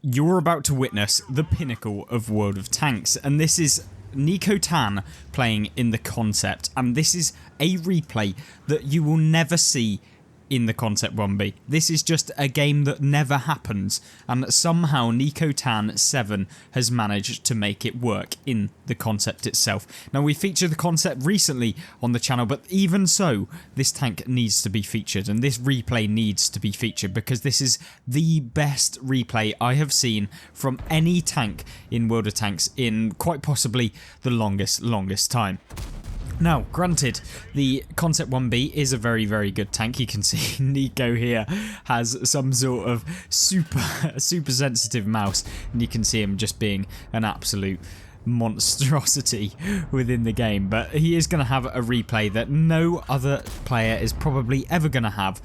You're about to witness the pinnacle of World of Tanks, and this is Nico Tan playing in the Concept, and this is a replay that you will never see in the Concept 1B. This is just a game that never happens, and somehow Nico Tan 7 has managed to make it work in the Concept itself. Now, we featured the Concept recently on the channel, but even so, this tank needs to be featured, and this replay needs to be featured because this is the best replay I have seen from any tank in World of Tanks in quite possibly the longest time. Now, granted, the Concept 1B is a very good tank. You can see Nico here has some sort of super sensitive mouse, and you can see him just being an absolute monstrosity within the game, but he is going to have a replay that no other player is probably ever going to have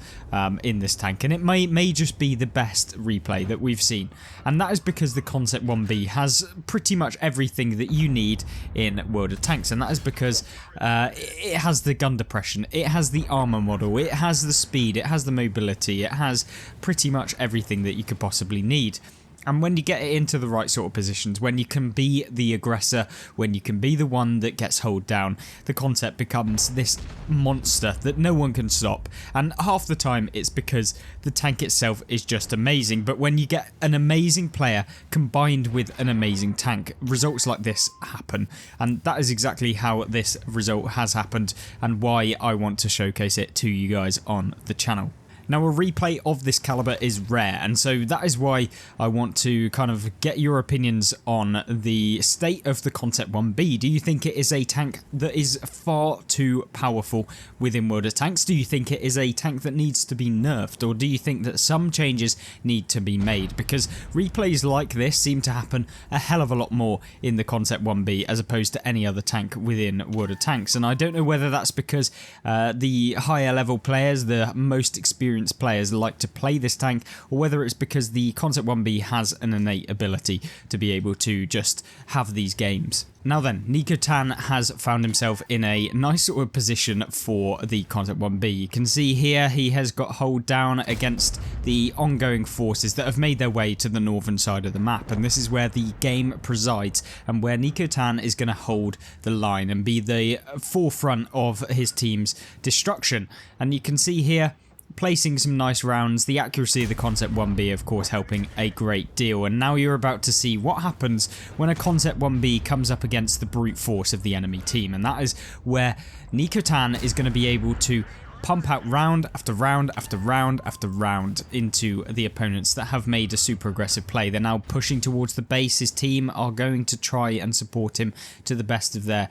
in this tank, and it may just be the best replay that we've seen, and that is because the Concept 1B has pretty much everything that you need in World of Tanks, and that is because it has the gun depression, it has the armor model, it has the speed, it has the mobility, it has pretty much everything that you could possibly need. And when you get it into the right sort of positions, when you can be the aggressor, when you can be the one that gets hold down, the Concept becomes this monster that no one can stop. And half the time it's because the tank itself is just amazing. But when you get an amazing player combined with an amazing tank, results like this happen. And that is exactly how this result has happened and why I want to showcase it to you guys on the channel. Now, a replay of this caliber is rare, and so that is why I want to kind of get your opinions on the state of the Concept 1B. Do you think it is a tank that is far too powerful within World of Tanks? Do you think it is a tank that needs to be nerfed, or do you think that some changes need to be made? Because replays like this seem to happen a hell of a lot more in the Concept 1B as opposed to any other tank within World of Tanks, and I don't know whether that's because the higher level players, the most experienced players like to play this tank, or whether it's because the Concept 1B has an innate ability to be able to just have these games. Now then, Nico Tan has found himself in a nice sort of position for the Concept 1B. You can see here he has got hold down against the ongoing forces that have made their way to the northern side of the map, and this is where the game presides and where Nico Tan is going to hold the line and be the forefront of his team's destruction. And you can see here placing some nice rounds, the accuracy of the Concept 1B of course helping a great deal, and now you're about to see what happens when a Concept 1B comes up against the brute force of the enemy team, and that is where Nico Tan is going to be able to pump out round after round after round after round into the opponents that have made a super aggressive play. They're now pushing towards the base. His team are going to try and support him to the best of their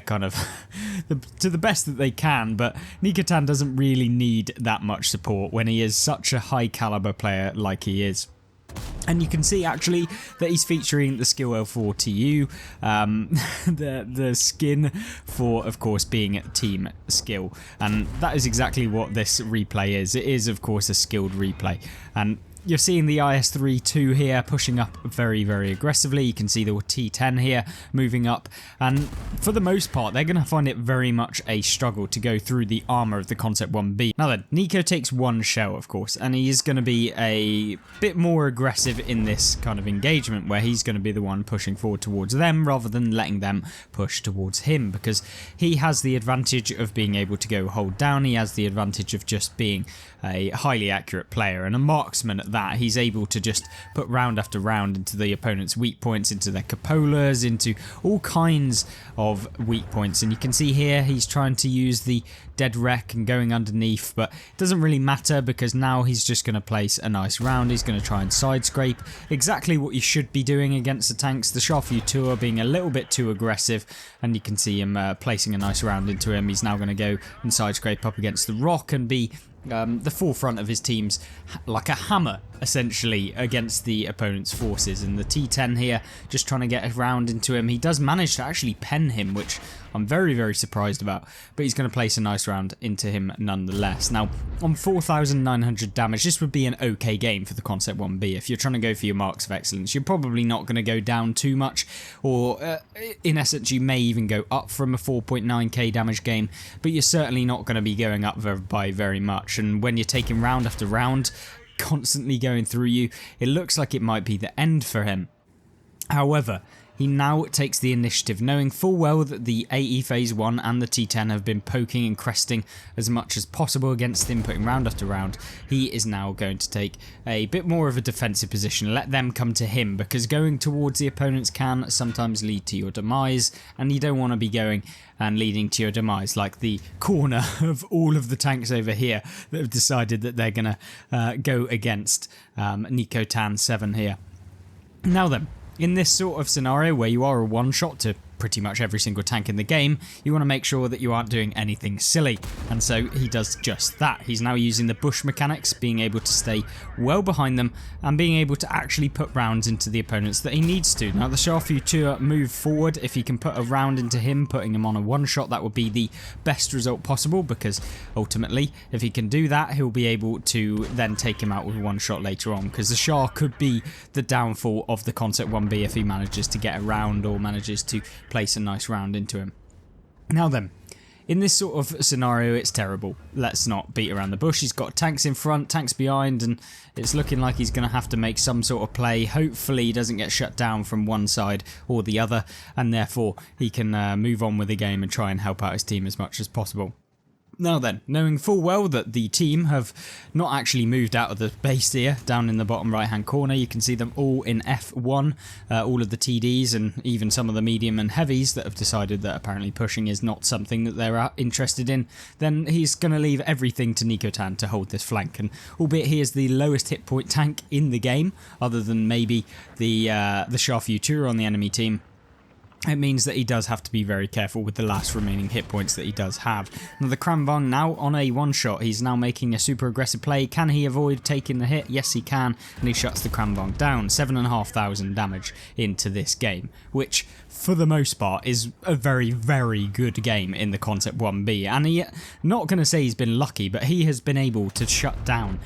kind of to the best that they can, but Nico Tan doesn't really need that much support when he is such a high caliber player like he is. And you can see actually that he's featuring the skill L4 TU, the skin for of course being team skill, and that is exactly what this replay is. It is of course a skilled replay, and you're seeing the IS-3-2 here pushing up very aggressively. You can see the T10 here moving up, and for the most part they're going to find it very much a struggle to go through the armor of the Concept 1B. Now then, Nico takes one shell of course, and he is going to be a bit more aggressive in this kind of engagement where he's going to be the one pushing forward towards them rather than letting them push towards him, because he has the advantage of being able to go hold down. He has the advantage of just being a highly accurate player and a marksman at that. He's able to just put round after round into the opponent's weak points, into their cupolas, into all kinds of weak points, and you can see here he's trying to use the dead wreck and going underneath, but it doesn't really matter because now he's just going to place a nice round. He's going to try and side scrape, exactly what you should be doing against the tanks. The Charfutur being a little bit too aggressive, and you can see him placing a nice round into him. He's now going to go and side scrape up against the rock and be the forefront of his team's like a hammer essentially against the opponent's forces, and the T10 here just trying to get around into him. He does manage to actually pen him, which I'm very surprised about, but he's going to place a nice round into him nonetheless. Now, on 4,900 damage, this would be an okay game for the Concept 1B. If you're trying to go for your marks of excellence, you're probably not going to go down too much, or in essence, you may even go up from a 4.9k damage game, but you're certainly not going to be going up by very much. And when you're taking round after round, constantly going through you, it looks like it might be the end for him. However, he now takes the initiative, knowing full well that the AE Phase 1 and the T10 have been poking and cresting as much as possible against him, putting round after round. He is now going to take a bit more of a defensive position, let them come to him, because going towards the opponents can sometimes lead to your demise, and you don't want to be going and leading to your demise, like the corner of all of the tanks over here that have decided that they're going to go against Nico Tan 7 here. Now then, in this sort of scenario where you are a one-shot to pretty much every single tank in the game, you want to make sure that you aren't doing anything silly, and so he does just that. He's now using the bush mechanics, being able to stay well behind them and being able to actually put rounds into the opponents that he needs to. Now the Xiaofu move forward, if he can put a round into him, putting him on a one-shot, that would be the best result possible, because ultimately if he can do that, he'll be able to then take him out with one shot later on, because the Shah could be the downfall of the Concept 1B if he manages to get a round or manages to place a nice round into him. Now then, in this sort of scenario, it's terrible. Let's not beat around the bush. He's got tanks in front, tanks behind, and it's looking like he's going to have to make some sort of play. Hopefully he doesn't get shut down from one side or the other, and therefore he can move on with the game and try and help out his team as much as possible. Now then, knowing full well that the team have not actually moved out of the base here, down in the bottom right hand corner, you can see them all in F1, all of the TDs and even some of the medium and heavies that have decided that apparently pushing is not something that they're interested in, then he's going to leave everything to Nico Tan to hold this flank, and albeit he is the lowest hit point tank in the game, other than maybe the Xiaofu on the enemy team, it means that he does have to be very careful with the last remaining hit points that he does have. Now the Kranvang now on a one-shot. He's now making a super aggressive play. Can he avoid taking the hit? Yes, he can. And he shuts the Kranvang down. 7,500 damage into this game, which for the most part is a very, very good game in the Concept 1B. And he, not going to say he's been lucky, but he has been able to shut down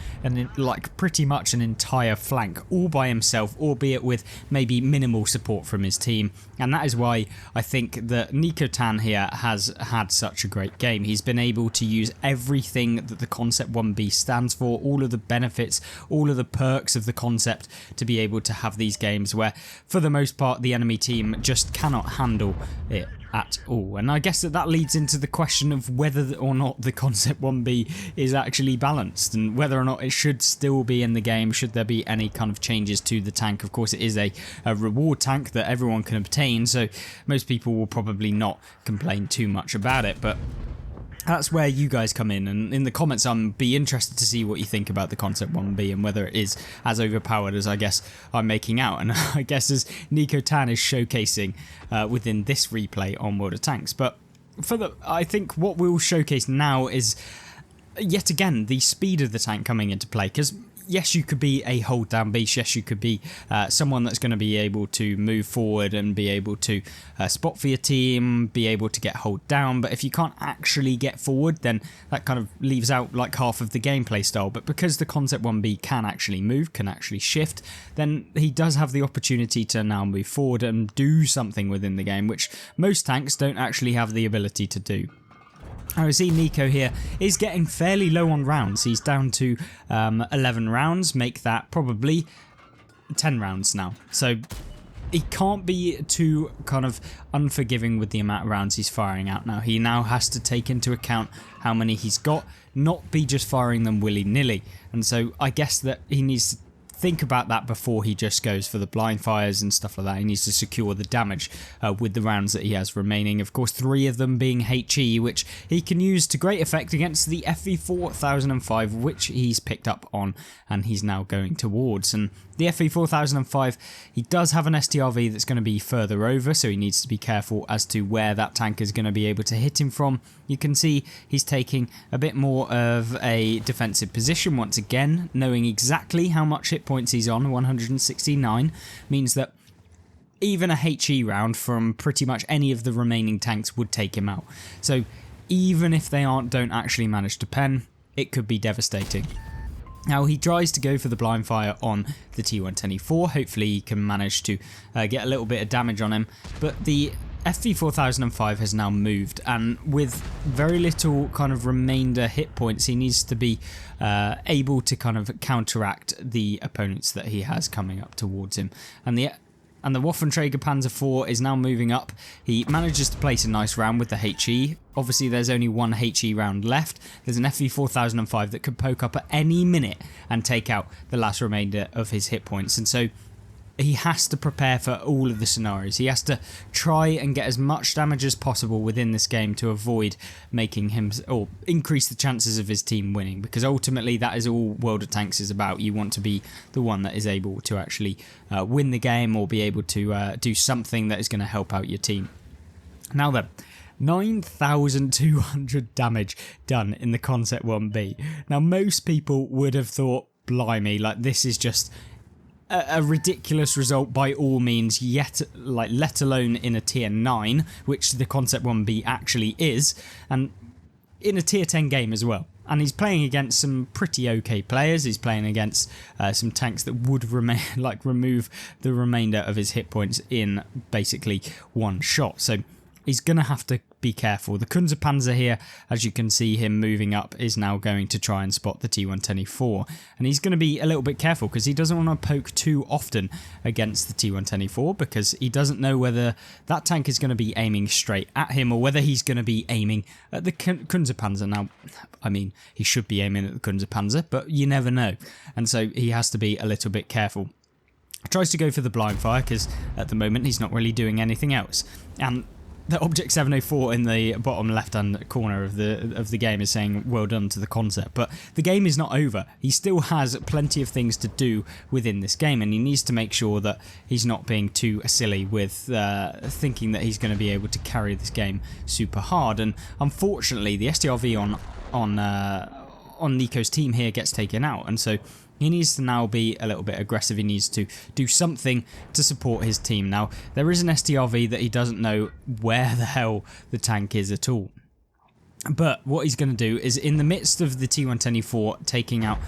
like pretty much an entire flank all by himself, albeit with maybe minimal support from his team. And that is why I think that Nico Tan here has had such a great game. He's been able to use everything that the Concept 1B stands for, all of the benefits, all of the perks of the concept, to be able to have these games where, for the most part, the enemy team just cannot handle it at all. And I guess that leads into the question of whether or not the Concept 1B is actually balanced, and whether or not it should still be in the game. Should there be any kind of changes to the tank? Of course, it is a reward tank that everyone can obtain, so most people will probably not complain too much about it, but that's where you guys come in, and in the comments I'm be interested to see what you think about the Concept 1B and whether it is as overpowered as I guess I'm making out, and I guess as Nico Tan is showcasing within this replay on World of Tanks. But I think what we'll showcase now is yet again the speed of the tank coming into play, because yes, you could be a hold down beast, yes, you could be someone that's going to be able to move forward and be able to spot for your team, be able to get hold down, but if you can't actually get forward, then that kind of leaves out like half of the gameplay style. But because the Concept 1B can actually move, can actually shift, then he does have the opportunity to now move forward and do something within the game, which most tanks don't actually have the ability to do. I see Nico here is getting fairly low on rounds. He's down to 11 rounds, make that probably 10 rounds now. So he can't be too kind of unforgiving with the amount of rounds he's firing out now. He now has to take into account how many he's got, not be just firing them willy-nilly. And so I guess that he needs to think about that before he just goes for the blind fires and stuff like that. He needs to secure the damage with the rounds that he has remaining. Of course, 3 of them being HE, which he can use to great effect against the FE4005, which he's picked up on and he's now going towards. And the FE4005, he does have an STRV that's going to be further over, so he needs to be careful as to where that tank is going to be able to hit him from. You can see he's taking a bit more of a defensive position once again, knowing exactly how much hit points he's on. 169 means that even a HE round from pretty much any of the remaining tanks would take him out. So even if they don't actually manage to pen, it could be devastating. Now he tries to go for the blind fire on the T124. Hopefully he can manage to get a little bit of damage on him, but the FV4005 has now moved, and with very little kind of remainder hit points, he needs to be able to kind of counteract the opponents that he has coming up towards him. And the Waffenträger Panzer IV is now moving up. He manages to place a nice round with the HE. Obviously, there's only one HE round left. There's an FV4005 that could poke up at any minute and take out the last remainder of his hit points. And so he has to prepare for all of the scenarios. He has to try and get as much damage as possible within this game to avoid making him, or increase the chances of his team winning, because ultimately that is all World of Tanks is about. You want to be the one that is able to actually win the game, or be able to do something that is going to help out your team. Now then, 9,200 damage done in the Concept 1B. Now most people would have thought, blimey, like this is just a ridiculous result by all means, yet let alone in a tier 9, which the Concept 1B actually is, and in a tier 10 game as well. And he's playing against some pretty okay players. He's playing against some tanks that would remove the remainder of his hit points in basically one shot. So he's going to have to be careful. The Kunze-Panzer here, as you can see him moving up, is now going to try and spot the T124. And he's going to be a little bit careful because he doesn't want to poke too often against the T124, because he doesn't know whether that tank is going to be aiming straight at him or whether he's going to be aiming at the Kunze-Panzer. Now, I mean, he should be aiming at the Kunze-Panzer, but you never know. And so he has to be a little bit careful. Tries to go for the blind fire because at the moment he's not really doing anything else. And the Object 704 in the bottom left-hand corner of the game is saying well done to the Concept, but the game is not over. He still has plenty of things to do within this game, and he needs to make sure that he's not being too silly with thinking that he's going to be able to carry this game super hard. And unfortunately, the SDRV on Nico's team here gets taken out, and so he needs to now be a little bit aggressive. He needs to do something to support his team. Now, there is an SDRV that he doesn't know where the hell the tank is at all. But what he's going to do is, in the midst of the T124 taking out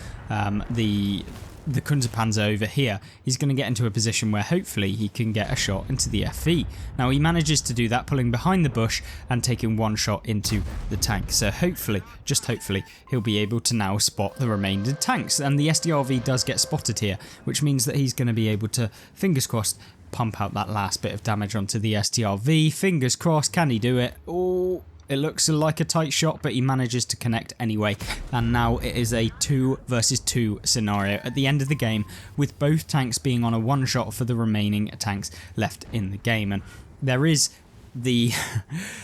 the Kunze-Panzer over here, he's going to get into a position where hopefully he can get a shot into the FV. Now he manages to do that, pulling behind the bush and taking one shot into the tank. So hopefully, just hopefully, he'll be able to now spot the remaining tanks. And the SDRV does get spotted here, which means that he's going to be able to, fingers crossed, pump out that last bit of damage onto the SDRV. Fingers crossed, can he do it? Oh, it looks like a tight shot, but he manages to connect anyway. And now it is a 2 versus 2 scenario at the end of the game, with both tanks being on a one shot for the remaining tanks left in the game. And there is there's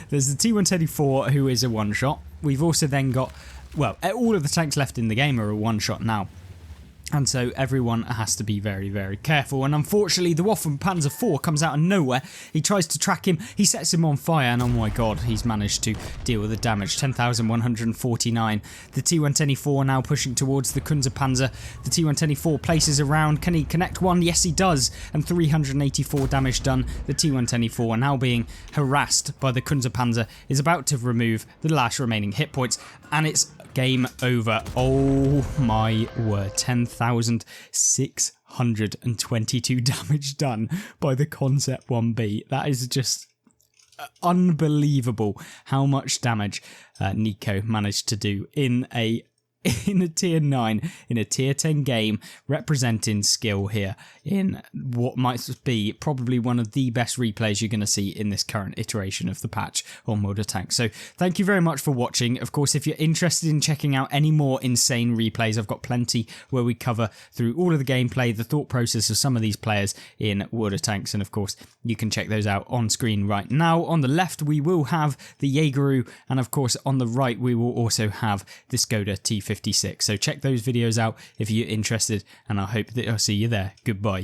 the T124, who is a one shot. We've also then got, well, all of the tanks left in the game are a one shot now. And so everyone has to be very, very careful. And unfortunately, the Waffenpanzer IV comes out of nowhere. He tries to track him. He sets him on fire. And oh my god, he's managed to deal with the damage. 10,149. The T124 now pushing towards the Kunze-Panzer. The T124 places around. Can he connect one? Yes, he does. And 384 damage done. The T124 now being harassed by the Kunze-Panzer is about to remove the last remaining hit points. And it's game over. Oh my word. 10,622 damage done by the Concept 1B. That is just unbelievable how much damage Nico managed to do in a tier 9, in a tier 10 game, representing skill here in what might be probably one of the best replays you're going to see in this current iteration of the patch on World of Tanks. So thank you very much for watching. Of course, if you're interested in checking out any more insane replays, I've got plenty where we cover through all of the gameplay, the thought process of some of these players in World of Tanks, and of course you can check those out on screen right now. On the left we will have the Jaegeru, and of course on the right we will also have the Skoda T56. So check those videos out if you're interested, and I hope that I'll see you there. Goodbye.